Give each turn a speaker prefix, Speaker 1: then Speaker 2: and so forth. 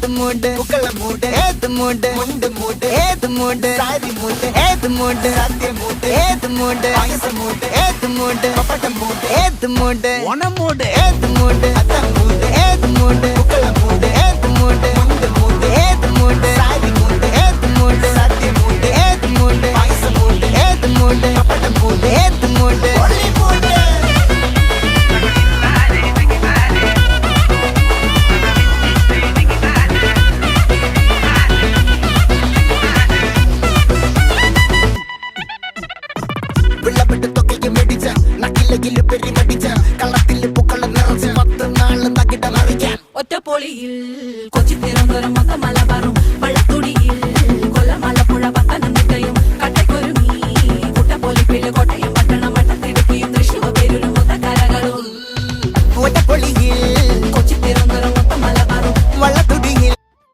Speaker 1: ഏത് മൂട് പുക്കള മൂട് ഏത് മൂട് മുണ്ട് മൂട് ഏത് മൂട് സാരി മൂട് ഏത് മൂട് സത്യ മൂട് ഏത് മൂട് പായസ മൂട് ഏത് മൂട് പപ്പടം മൂട് ഏത് മൂട് ഓണം മൂട് ഏത് മൂട് അത്തം മൂട് ഏത് മൂട് പുക്കള മൂട് ഏത് മൂട് മുണ്ട് മൂട് ഏത് മൂട് സാരി മൂട് ഏത് മൂട് സത്യ മൂട് ഏത് മൂട് പായസ മൂട് ഏത് മൂട് പപ്പടം മൂട് ഏത് മൂട് ഒളി മൂട് വെള്ളപ്പെട്ട് തൊക്കയ്ക്ക് മെടിച്ച നക്കിലകില് പെരിമടിച്ച കള്ളത്തില് പൂക്കള നിറച്ച് 10 നാള് തകിട മറിക്കാൻ
Speaker 2: ഒറ്റപ്പൊളിയിൽ കൊച്ചി തിരുവനന്തപുരം മൊത്തം മലബാറും